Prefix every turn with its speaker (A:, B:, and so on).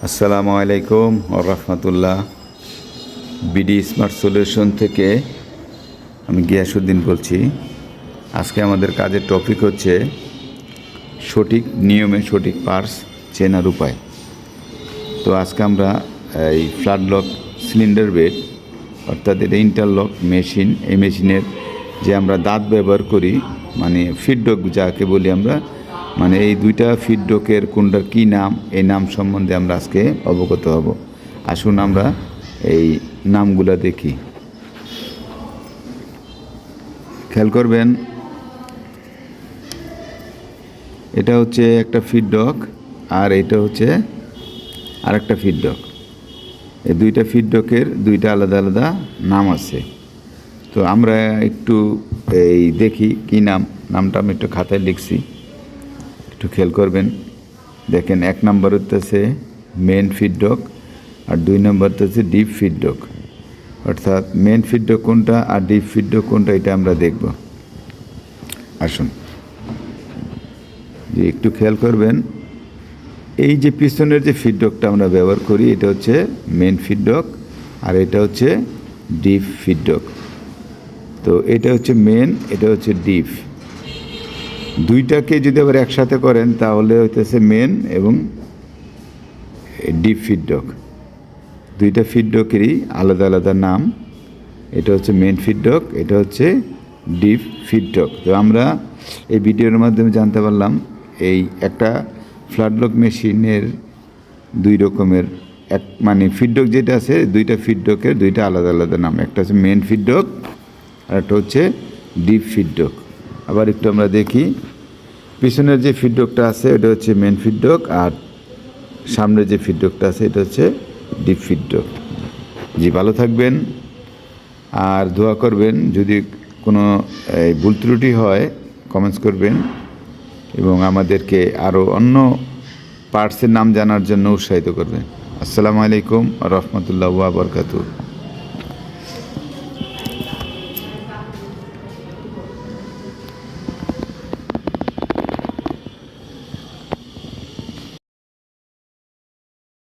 A: আসসালামু আলাইকুম ওয়া রাহমাতুল্লাহ। বিডি স্মার্ট সলিউশন থেকে আমি গিয়াসউদ্দিন বলছি। আজকে আমাদের কাজের টপিক হচ্ছে সঠিক নিয়মে সঠিক পার্টস চেনার উপায়। তো আজকে আমরা এই ফ্ল্যাট লক সিলিন্ডার বেড অর্থাৎ এটা ইন্টারলক মেশিন, এই মেশিনের যে আমরা দাঁত ব্যবহার করি, মানে ফিডডক যাকে বলি আমরা, মানে এই দুইটা ফিডডকের কোনটার কী নাম, এই নাম সম্বন্ধে আমরা আজকে অবগত হব। আসুন আমরা এই নামগুলো দেখি। খেয়াল করবেন, এটা হচ্ছে একটা ফিডডক আর এটা হচ্ছে আরেকটা ফিডডক। এই দুইটা ফিডডকের দুইটা আলাদা আলাদা নাম আছে। তো আমরা একটু এই দেখি কী নাম। নামটা আমি একটু খাতায় লিখছি, একটু খেয়াল করবেন। দেখেন, 1 নম্বর হচ্ছে মেন ফিডডক আর 2 নম্বর হচ্ছে ডিপ ফিডডক। অর্থাৎ মেন ফিডডক কোনটা আর ডিপ ফিডডক কোনটা, এটা আমরা দেখব। আসুন যে একটু খেয়াল করবেন, এই যে পিছনের যে ফিডডকটা আমরা ব্যবহার করি, এটা হচ্ছে মেন ফিডডক আর এটা হচ্ছে ডিপ ফিডডক। তো এটা হচ্ছে মেন, এটা হচ্ছে ডিপ। দুইটাকে যদি আবার একসাথে করেন তাহলে হইতেছে মেন এবং ডিপ ফিডডক। দুইটা ফিডডকেরই আলাদা আলাদা নাম। এটা হচ্ছে মেন ফিডডক, এটা হচ্ছে ডিপ ফিডডক। তো আমরা এই ভিডিওর মাধ্যমে জানতে পারলাম এই একটা ফ্ল্যাট লক মেশিনের দুই রকমের মানে ফিডডক যেটা আছে, দুইটা ফিডডকের দুইটা আলাদা আলাদা নাম। একটা হচ্ছে মেন ফিডডক আর একটা হচ্ছে ডিপ ফিডডক। আবার একটু আমরা দেখি, পিছনের যে ফিডডকটা আছে এটা হচ্ছে মেন ফিডডক আর সামনের যে ফিডডকটা আছে এটা হচ্ছে ডিপ ফিডডক। জি, ভালো থাকবেন আর দোয়া করবেন। যদি কোনো ভুল ত্রুটি হয় কমেন্টস করবেন এবং আমাদেরকে আরও অন্য পার্টসের নাম জানার জন্য উৎসাহিত করবেন। আসসালামু আলাইকুম ওয়া রাহমাতুল্লাহি ওয়া বারাকাতুহু।